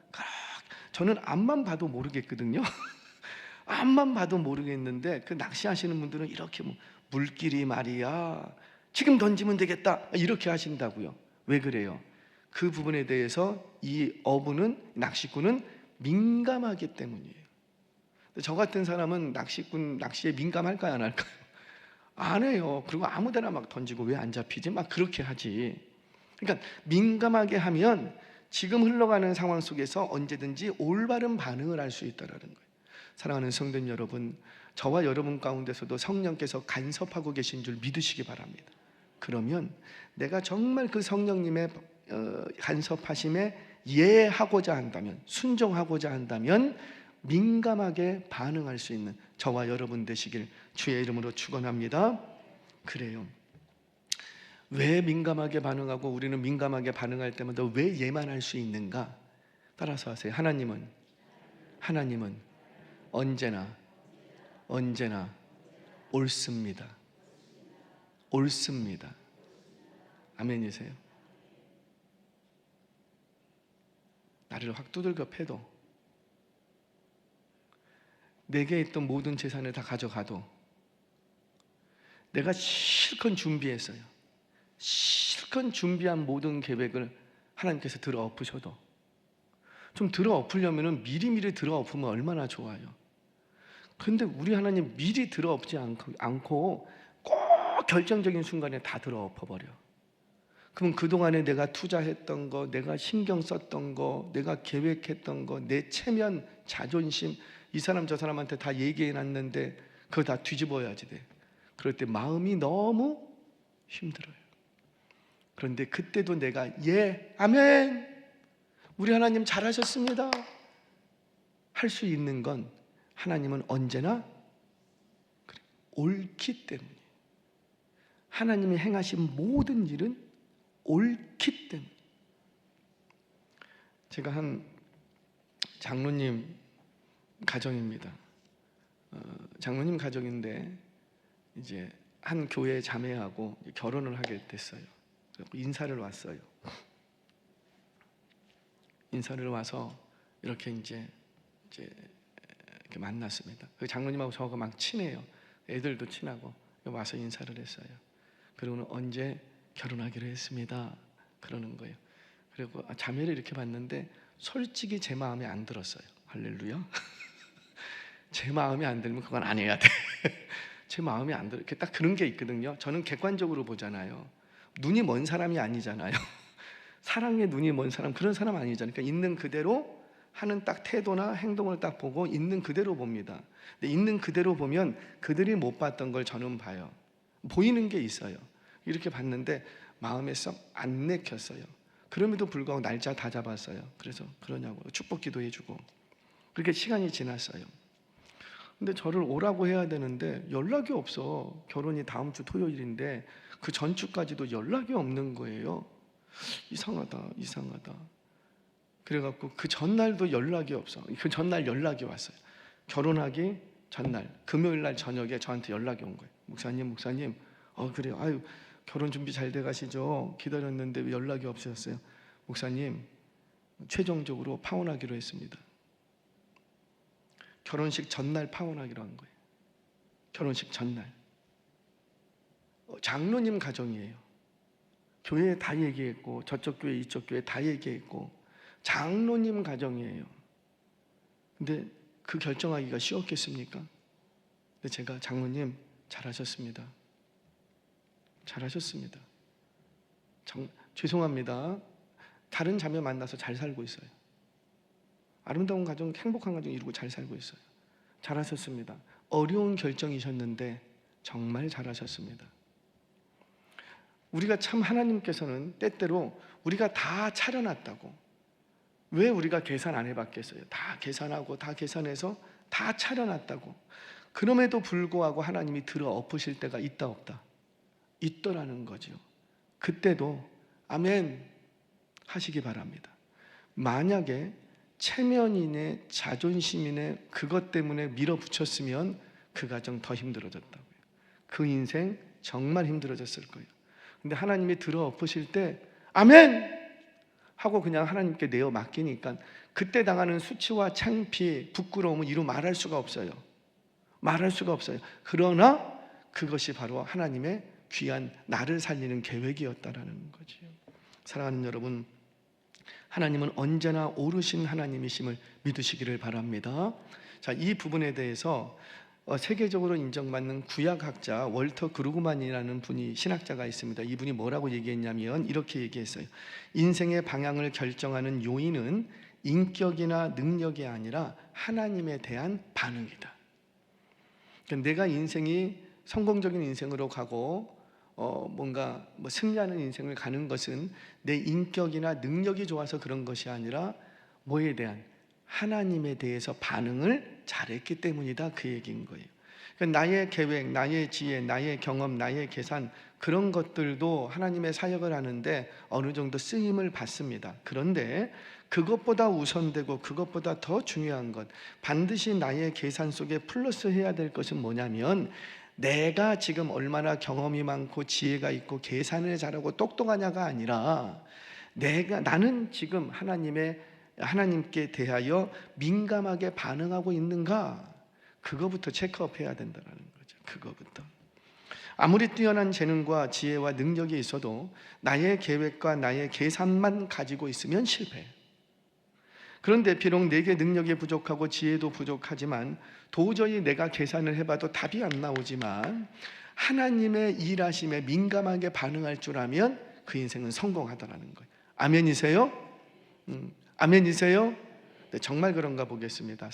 저는 앞만 봐도 모르겠거든요. 앞만 봐도 모르겠는데 그 낚시하시는 분들은 이렇게 물길이 말이야 지금 던지면 되겠다 이렇게 하신다고요. 왜 그래요? 그 부분에 대해서 이 낚시꾼은 민감하기 때문이에요. 저 같은 사람은 낚시에 민감할까요, 안 할까요? 안 해요. 그리고 아무데나 막 던지고 왜 안 잡히지? 막 그렇게 하지. 그러니까 민감하게 하면 지금 흘러가는 상황 속에서 언제든지 올바른 반응을 할 수 있다는 거예요. 사랑하는 성도님 여러분, 저와 여러분 가운데서도 성령께서 간섭하고 계신 줄 믿으시기 바랍니다. 그러면 내가 정말 그 성령님의 간섭하심에 예하고자 한다면, 순종하고자 한다면 민감하게 반응할 수 있는 저와 여러분 되시길 주의 이름으로 축원합니다. 그래요. 왜 민감하게 반응하고 우리는 민감하게 반응할 때마다 왜 예만 할 수 있는가? 따라서 하세요. 하나님은 언제나 옳습니다. 옳습니다. 아멘이세요? 나를 확 두들겨 패도, 내게 있던 모든 재산을 다 가져가도, 내가 실컷 준비했어요. 실컷 준비한 모든 계획을 하나님께서 들어 엎으셔도, 좀 들어 엎으려면 미리미리 들어 엎으면 얼마나 좋아요. 그런데 우리 하나님 미리 들어 엎지 않고 꼭 결정적인 순간에 다 들어 엎어버려. 그럼 그동안에 내가 투자했던 거, 내가 신경 썼던 거, 내가 계획했던 거, 내 체면, 자존심, 이 사람 저 사람한테 다 얘기해놨는데 그거 다 뒤집어야지 돼. 그럴 때 마음이 너무 힘들어요. 그런데 그때도 내가 예, 아멘, 우리 하나님 잘하셨습니다 할 수 있는 건 하나님은 언제나 옳기 때문에, 하나님이 행하신 모든 일은 옳기 때문에. 제가 한 장로님 가정입니다. 장로님 가정인데 이제 한 교회 자매하고 결혼을 하게 됐어요. 인사를 왔어요. 인사를 와서 이렇게 이제 이렇게 만났습니다. 그 장로님하고 저하고 막 친해요. 애들도 친하고 와서 인사를 했어요. 그리고는 언제 결혼하기로 했습니다 그러는 거예요. 그리고 자매를 이렇게 봤는데 솔직히 제 마음에 안 들었어요. 할렐루야. 제 마음에 안 들면 그건 안 해야 돼. 제 마음에 안 들어. 이렇게 딱 그런 게 있거든요. 저는 객관적으로 보잖아요. 눈이 먼 사람이 아니잖아요. 사랑의 눈이 먼 사람, 그런 사람 아니잖아요. 그러니까 있는 그대로 하는 딱 태도나 행동을 딱 보고 있는 그대로 봅니다. 근데 있는 그대로 보면 그들이 못 봤던 걸 저는 봐요. 보이는 게 있어요. 이렇게 봤는데 마음에 썩 안 내켰어요. 그럼에도 불구하고 날짜 다 잡았어요. 그래서 그러냐고 축복 기도해주고 그렇게 시간이 지났어요. 근데 저를 오라고 해야 되는데 연락이 없어. 결혼이 다음 주 토요일인데 그 전주까지도 연락이 없는 거예요. 이상하다. 그래갖고 그 전날도 연락이 없어. 그 전날 연락이 왔어요. 결혼하기 전날 금요일날 저녁에 저한테 연락이 온 거예요. 목사님 그래요. 아유 결혼 준비 잘 돼 가시죠? 기다렸는데 왜 연락이 없으셨어요? 목사님 최종적으로 파혼하기로 했습니다. 결혼식 전날 파혼하기로 한 거예요. 결혼식 전날. 장로님 가정이에요. 교회에 다 얘기했고 저쪽 교회 이쪽 교회 다 얘기했고 장로님 가정이에요. 근데 그 결정하기가 쉬웠겠습니까? 근데 제가 장로님 잘하셨습니다. 죄송합니다. 다른 자매 만나서 잘 살고 있어요. 아름다운 가정, 행복한 가정 이루고 잘 살고 있어요. 잘하셨습니다. 어려운 결정이셨는데 정말 잘하셨습니다. 우리가 참 하나님께서는 때때로 우리가 다 차려놨다고, 왜 우리가 계산 안 해봤겠어요? 다 계산하고 다 계산해서 다 차려놨다고. 그럼에도 불구하고 하나님이 들어 엎으실 때가 있다 없다? 있더라는 거죠. 그때도 아멘 하시기 바랍니다. 만약에 체면이네 자존심이네 그것 때문에 밀어붙였으면 그 가정 더 힘들어졌다고요. 그 인생 정말 힘들어졌을 거예요. 근데 하나님이 들어 엎으실 때 아멘 하고 그냥 하나님께 내어 맡기니까 그때 당하는 수치와 창피, 부끄러움은 이루 말할 수가 없어요. 그러나 그것이 바로 하나님의 귀한 나를 살리는 계획이었다라는 거죠. 사랑하는 여러분, 하나님은 언제나 오르신 하나님이심을 믿으시기를 바랍니다. 자, 이 부분에 대해서 세계적으로 인정받는 구약학자 월터 그루그만이라는 분이 신학자가 있습니다. 이분이 뭐라고 얘기했냐면 이렇게 얘기했어요. 인생의 방향을 결정하는 요인은 인격이나 능력이 아니라 하나님에 대한 반응이다. 그러니까 내가 인생이 성공적인 인생으로 가고 뭔가 승리하는 인생을 가는 것은 내 인격이나 능력이 좋아서 그런 것이 아니라 뭐에 대한, 하나님에 대해서 반응을 잘했기 때문이다, 그 얘기인 거예요. 그러니까 나의 계획, 나의 지혜, 나의 경험, 나의 계산, 그런 것들도 하나님의 사역을 하는데 어느 정도 쓰임을 받습니다. 그런데 그것보다 우선되고 그것보다 더 중요한 것, 반드시 나의 계산 속에 플러스 해야 될 것은 뭐냐면, 내가 지금 얼마나 경험이 많고 지혜가 있고 계산을 잘하고 똑똑하냐가 아니라 나는 지금 하나님께 대하여 민감하게 반응하고 있는가, 그거부터 체크업 해야 된다는 거죠. 그거부터. 아무리 뛰어난 재능과 지혜와 능력이 있어도 나의 계획과 나의 계산만 가지고 있으면 실패. 그런데 비록 내게 능력이 부족하고 지혜도 부족하지만 도저히 내가 계산을 해봐도 답이 안 나오지만 하나님의 일하심에 민감하게 반응할 줄 알면 그 인생은 성공하더라는 거예요. 아멘이세요? 아멘이세요? 네, 정말 그런가 보겠습니다.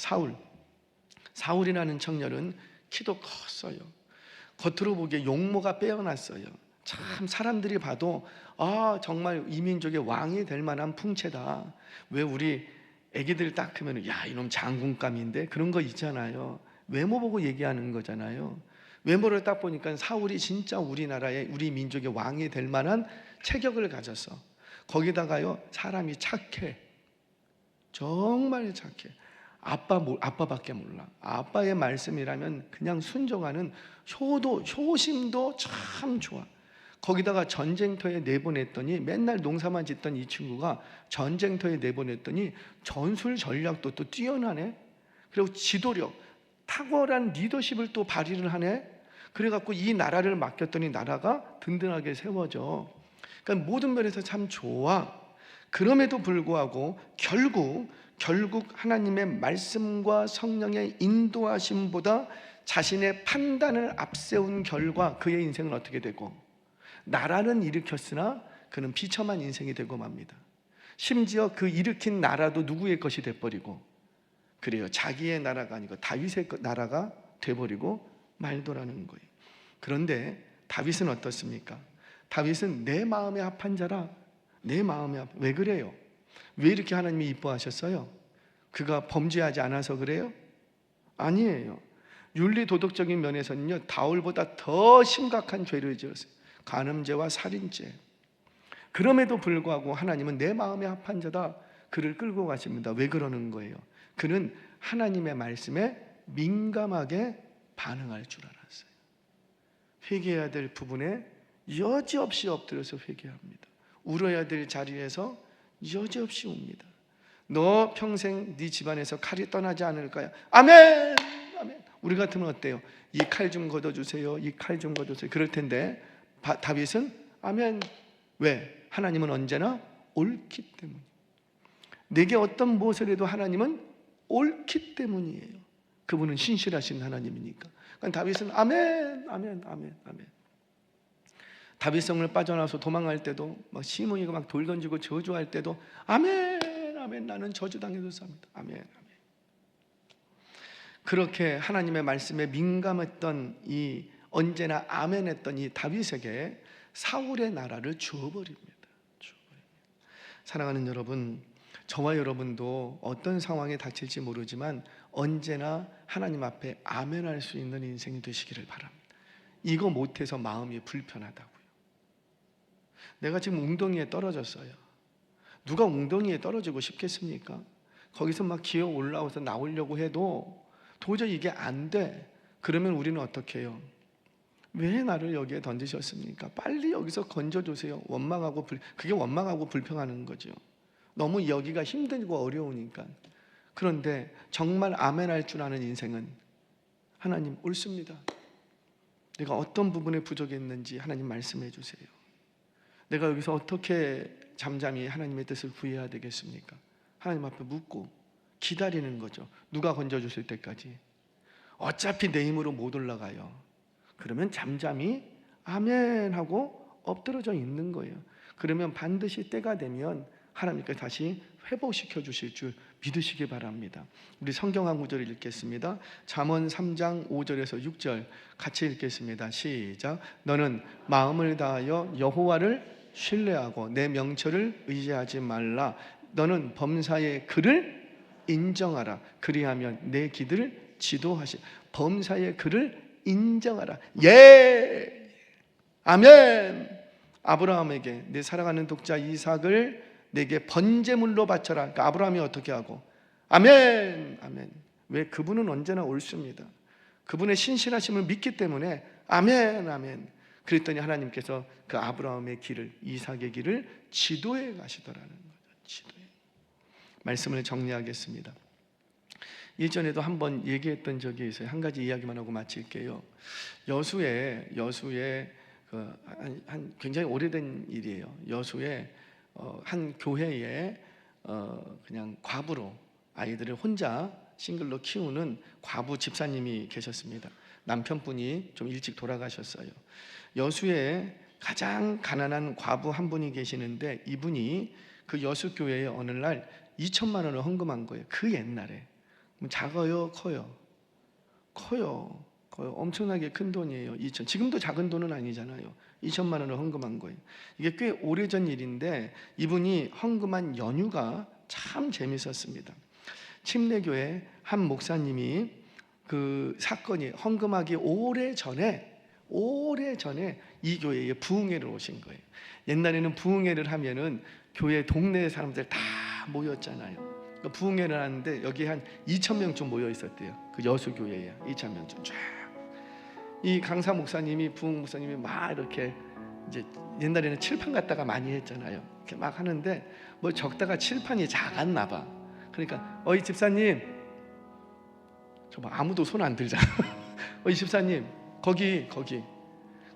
사울이라는 청년은 키도 컸어요. 겉으로 보기에 용모가 빼어났어요. 참 사람들이 봐도 정말 이 민족의 왕이 될 만한 풍채다. 왜 우리 애기들 딱 크면 야 이놈 장군감인데 그런 거 있잖아요. 외모 보고 얘기하는 거잖아요. 외모를 딱 보니까 사울이 진짜 우리나라의 우리 민족의 왕이 될 만한 체격을 가졌어. 거기다가요 사람이 착해. 정말 착해. 아빠밖에 몰라. 아빠의 말씀이라면 그냥 순종하는 효심도 참 좋아. 거기다가 전쟁터에 내보냈더니 맨날 농사만 짓던 이 친구가 전쟁터에 내보냈더니 전술 전략도 또 뛰어나네. 그리고 지도력, 탁월한 리더십을 또 발휘를 하네. 그래갖고 이 나라를 맡겼더니 나라가 든든하게 세워져. 그러니까 모든 면에서 참 좋아. 그럼에도 불구하고 결국 하나님의 말씀과 성령의 인도하심보다 자신의 판단을 앞세운 결과 그의 인생은 어떻게 되고, 나라는 일으켰으나 그는 비참한 인생이 되고 맙니다. 심지어 그 일으킨 나라도 누구의 것이 돼버리고, 그래요, 자기의 나라가 아니고 다윗의 나라가 돼버리고 말도라는 거예요. 그런데 다윗은 어떻습니까? 다윗은 내 마음에 합한 자라. 내 마음에 왜 그래요? 왜 이렇게 하나님이 이뻐하셨어요? 그가 범죄하지 않아서 그래요? 아니에요. 윤리 도덕적인 면에서는요 다울보다 더 심각한 죄를 지었어요. 간음죄와 살인죄. 그럼에도 불구하고 하나님은 내 마음에 합한 자다, 그를 끌고 가십니다. 왜 그러는 거예요? 그는 하나님의 말씀에 민감하게 반응할 줄 알았어요. 회개해야 될 부분에 여지없이 엎드려서 회개합니다. 울어야 될 자리에서 여지없이 웁니다. 너 평생 네 집안에서 칼이 떠나지 않을 거야. 아멘! 아멘! 우리 같으면 어때요? 이 칼 좀 걷어주세요. 이 칼 좀 걷어주세요. 그럴 텐데 다윗은 아멘. 왜? 하나님은 언제나 옳기 때문에. 내게 어떤 무엇을 해도 하나님은 옳기 때문이에요. 그분은 신실하신 하나님이니까. 그러니까 다윗은 아멘, 아멘, 아멘, 아멘. 다윗성을 빠져나와서 도망갈 때도 막 시므이가 막 돌 던지고 저주할 때도 아멘, 아멘. 나는 저주당해도 삽니다. 아멘, 아멘. 그렇게 하나님의 말씀에 민감했던 이 언제나 아멘했던 이 다윗에게 사울의 나라를 주어버립니다. 사랑하는 여러분, 저와 여러분도 어떤 상황에 닥칠지 모르지만 언제나 하나님 앞에 아멘할 수 있는 인생이 되시기를 바랍니다. 이거 못해서 마음이 불편하다고요. 내가 지금 웅덩이에 떨어졌어요. 누가 웅덩이에 떨어지고 싶겠습니까? 거기서 막 기어 올라와서 나오려고 해도 도저히 이게 안 돼. 그러면 우리는 어떻게 해요? 왜 나를 여기에 던지셨습니까? 빨리 여기서 건져주세요. 그게 원망하고 불평하는 거죠. 너무 여기가 힘들고 어려우니까. 그런데 정말 아멘할 줄 아는 인생은 하나님 옳습니다. 내가 어떤 부분에 부족했는지 하나님 말씀해 주세요. 내가 여기서 어떻게 잠잠히 하나님의 뜻을 구해야 되겠습니까? 하나님 앞에 묻고 기다리는 거죠. 누가 건져주실 때까지. 어차피 내 힘으로 못 올라가요. 그러면 잠잠히 아멘 하고 엎드러져 있는 거예요. 그러면 반드시 때가 되면 하나님께서 다시 회복시켜 주실 줄 믿으시기 바랍니다. 우리 성경 한 구절 읽겠습니다. 잠언 3장 5절에서 6절 같이 읽겠습니다. 시작. 너는 마음을 다하여 여호와를 신뢰하고 내 명철을 의지하지 말라. 너는 범사의 글을 인정하라. 그리하면 내 길을 지도하시. 범사의 글을 인정하라. 예, 아멘. 아브라함에게 내 사랑하는 독자 이삭을 내게 번제물로 바쳐라. 그러니까 아브라함이 어떻게 하고? 아멘, 아멘. 왜? 그분은 언제나 옳습니다. 그분의 신실하심을 믿기 때문에 아멘, 아멘. 그랬더니 하나님께서 그 아브라함의 길을, 이삭의 길을 지도해 가시더라는 거죠. 지도해. 말씀을 정리하겠습니다. 일전에도 한번 얘기했던 적이 있어요. 한 가지 이야기만 하고 마칠게요. 여수에 굉장히 오래된 일이에요. 여수에 한 교회에 그냥 과부로 아이들을 혼자 싱글로 키우는 과부 집사님이 계셨습니다. 남편분이 좀 일찍 돌아가셨어요. 여수에 가장 가난한 과부 한 분이 계시는데 이분이 그 여수 교회에 어느 날 2천만 원을 헌금한 거예요. 그 옛날에. 작아요, 커요? 커요. 엄청나게 큰 돈이에요. 지금도 작은 돈은 아니잖아요. 2천만 원을 헌금한 거예요. 이게 꽤 오래전 일인데 이분이 헌금한 연유가 참 재밌었습니다. 침례교회 한 목사님이 그 사건이 헌금하기 오래전에 이 교회에 부흥회를 오신 거예요. 옛날에는 부흥회를 하면은 교회 동네 사람들 다 모였잖아요. 그러니까 부흥회를 하는데 여기 한 2,000명쯤 모여 있었대요. 그 여수교회에 2,000명쯤 쫙. 이 강사 목사님이 부흥 목사님이 막 이렇게 이제 옛날에는 칠판 갖다가 많이 했잖아요. 이렇게 막 하는데 뭐 적다가 칠판이 작았나 봐. 그러니까 어이 집사님, 저 아무도 손 안 들잖아. 어이 집사님 거기.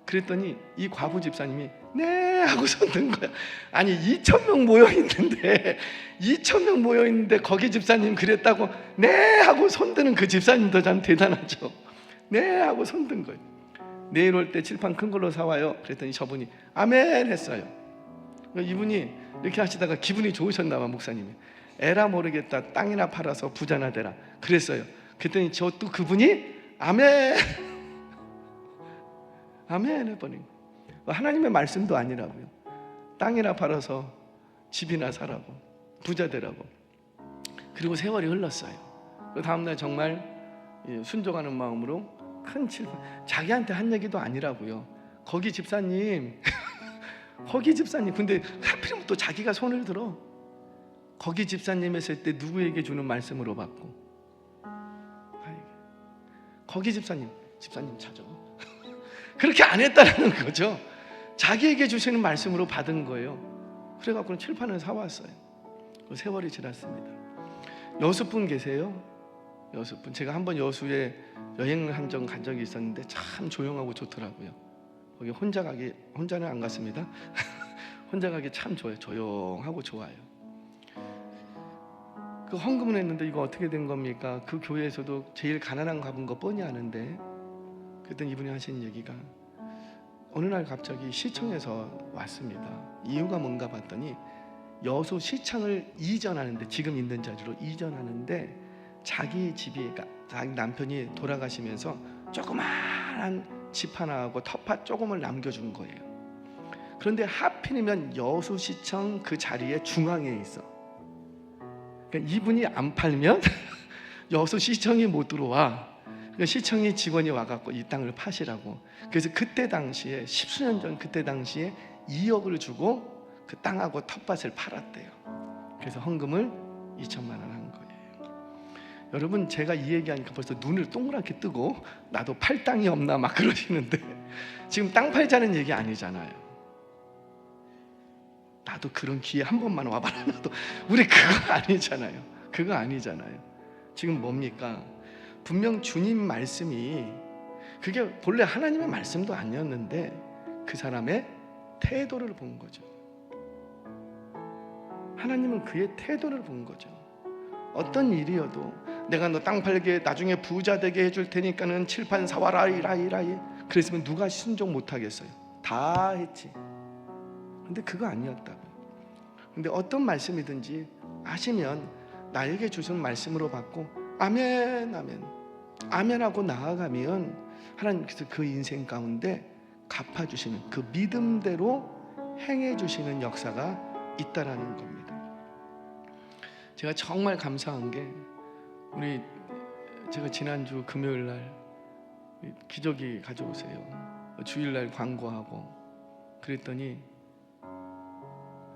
그랬더니 이 과부 집사님이 네 하고 손 든 거야. 아니 2,000명 모여 있는데 거기 집사님 그랬다고 네 하고 손 드는 그 집사님도 참 대단하죠. 네 하고 손 든 거예요. 내일 올 때 칠판 큰 걸로 사와요. 그랬더니 저분이 아멘 했어요. 이분이 이렇게 하시다가 기분이 좋으셨나 봐. 목사님이 에라 모르겠다 땅이나 팔아서 부자나 되라 그랬어요. 그랬더니 저 또 그분이 아멘 아멘 해버린 거예요. 하나님의 말씀도 아니라고요. 땅이나 팔아서 집이나 사라고 부자 되라고. 그리고 세월이 흘렀어요. 그 다음날 정말 순종하는 마음으로 큰 칠판, 자기한테 한 얘기도 아니라고요. 거기 집사님 거기 집사님, 근데 하필이면 또 자기가 손을 들어. 거기 집사님 했을 때 누구에게 주는 말씀으로 받고, 거기 집사님 찾아. 그렇게 안 했다는 거죠. 자기에게 주시는 말씀으로 받은 거예요. 그래갖고 칠판을 사왔어요. 세월이 지났습니다. 여수분 계세요? 여수분. 제가 한번 여수에 여행을 한 적이 있었는데 참 조용하고 좋더라고요. 거기 혼자는 안 갔습니다. 혼자 가기 참 좋아요. 조용하고 좋아요. 그 헌금을 했는데 이거 어떻게 된 겁니까? 그 교회에서도 제일 가난한 가본 거 뻔히 아는데, 그랬더니 이분이 하신 얘기가 어느 날 갑자기 시청에서 왔습니다. 이유가 뭔가 봤더니 여수 시청을 이전하는데, 지금 있는 자리로 이전하는데 자기 집이, 그러니까 자기 남편이 돌아가시면서 조그마한 집 하나하고 텃밭 조금을 남겨준 거예요. 그런데 하필이면 여수시청 그 자리에 중앙에 있어. 그러니까 이분이 안 팔면 여수시청이 못 들어와. 그러니까 시청이 직원이 와갖고 이 땅을 파시라고. 그래서 그때 당시에 10수년 전 그때 당시에 2억을 주고 그 땅하고 텃밭을 팔았대요. 그래서 헌금을 2천만 원 한 거예요. 여러분, 제가 이 얘기하니까 벌써 눈을 동그랗게 뜨고 나도 팔 땅이 없나 막 그러시는데, 지금 땅 팔자는 얘기 아니잖아요. 나도 그런 기회 한 번만 와봐라. 나도. 우리 그거 아니잖아요. 지금 뭡니까? 분명 주님 말씀이 그게 본래 하나님의 말씀도 아니었는데 그 사람의 태도를 본 거죠. 하나님은 그의 태도를 본 거죠. 어떤 일이어도 내가 너 땅 팔게 나중에 부자 되게 해줄 테니까는 칠판 사와라 이라이. 그랬으면 누가 순종 못하겠어요? 다 했지. 근데 그거 아니었다고. 근데 어떤 말씀이든지 아시면 나에게 주신 말씀으로 받고 아멘 하고 나아가면 하나님께서 그 인생 가운데 갚아주시는, 그 믿음대로 행해주시는 역사가 있다라는 겁니다. 제가 정말 감사한 게, 제가 지난주 금요일날 기저귀 가져오세요. 주일날 광고하고 그랬더니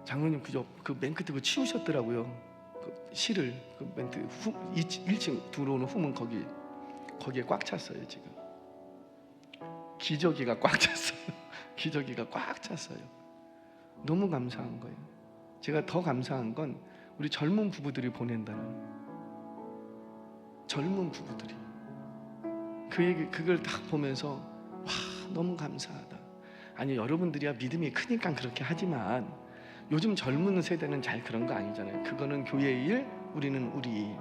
장로님 그 맨 끝에 치우셨더라고요. 그 실을, 그 멘트 1층 들어오는 후문 거기에 꽉 찼어요. 지금 기저귀가 꽉 찼어요. 기저귀가 꽉 찼어요. 너무 감사한 거예요. 제가 더 감사한 건 우리 젊은 부부들이 보낸다는, 젊은 부부들이 그걸 딱 보면서 와, 너무 감사하다. 아니, 여러분들이야 믿음이 크니까 그렇게 하지만 요즘 젊은 세대는 잘 그런 거 아니잖아요. 그거는 교회의 일, 우리는 우리 일.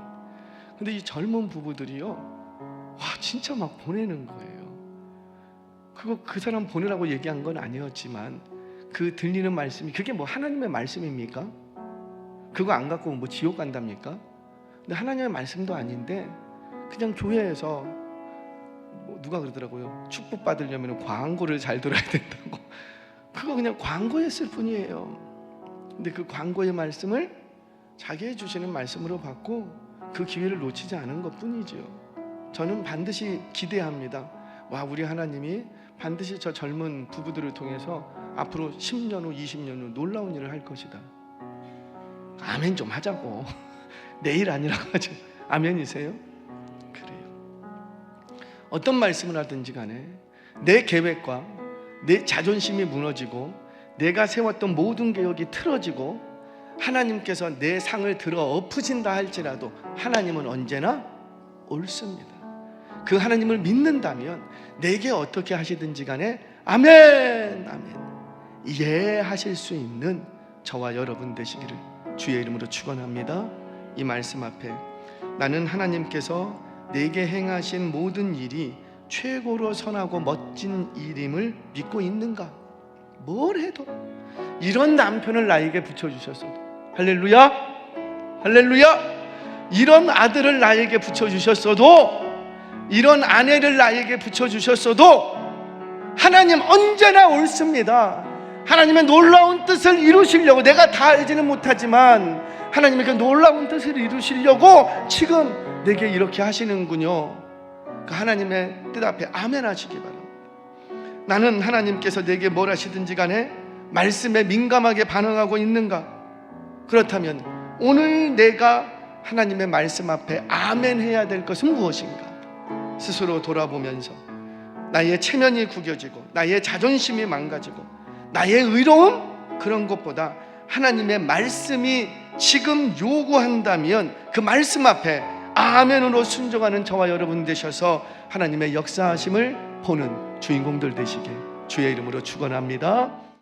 근데 이 젊은 부부들이요, 와, 진짜 막 보내는 거예요. 그 사람 보내라고 얘기한 건 아니었지만 그 들리는 말씀이, 그게 뭐 하나님의 말씀입니까? 그거 안 갖고 뭐 지옥 간답니까? 근데 하나님의 말씀도 아닌데 그냥 교회에서 누가 그러더라고요. 축복 받으려면 광고를 잘 들어야 된다고. 그거 그냥 광고였을 뿐이에요. 근데 그 광고의 말씀을 자기의 주시는 말씀으로 받고 그 기회를 놓치지 않은 것 뿐이죠. 저는 반드시 기대합니다. 와, 우리 하나님이 반드시 저 젊은 부부들을 통해서 앞으로 10년 후 20년 후 놀라운 일을 할 것이다. 아멘 좀 하자고. 내일 아니라고 하죠. 아멘이세요? 그래요. 어떤 말씀을 하든지 간에 내 계획과 내 자존심이 무너지고 내가 세웠던 모든 계획이 틀어지고 하나님께서 내 상을 들어 엎으신다 할지라도 하나님은 언제나 옳습니다. 그 하나님을 믿는다면 내게 어떻게 하시든지 간에 아멘 아멘 이해하실 수 있는 저와 여러분 되시기를 주의 이름으로 축원합니다. 이 말씀 앞에 나는 하나님께서 내게 행하신 모든 일이 최고로 선하고 멋진 일임을 믿고 있는가? 뭘 해도 이런 남편을 나에게 붙여주셨어도, 할렐루야 할렐루야, 이런 아들을 나에게 붙여주셨어도, 이런 아내를 나에게 붙여주셨어도 하나님 언제나 옳습니다. 하나님의 놀라운 뜻을 이루시려고, 내가 다 알지는 못하지만 하나님의 그 놀라운 뜻을 이루시려고 지금 내게 이렇게 하시는군요. 그 하나님의 뜻 앞에 아멘 하시기 바랍니다. 나는 하나님께서 내게 뭘 하시든지 간에 말씀에 민감하게 반응하고 있는가? 그렇다면 오늘 내가 하나님의 말씀 앞에 아멘 해야 될 것은 무엇인가? 스스로 돌아보면서 나의 체면이 구겨지고 나의 자존심이 망가지고 나의 의로움, 그런 것보다 하나님의 말씀이 지금 요구한다면 그 말씀 앞에 아멘으로 순종하는 저와 여러분 되셔서 하나님의 역사하심을 보는 주인공들 되시게 주의 이름으로 축원합니다.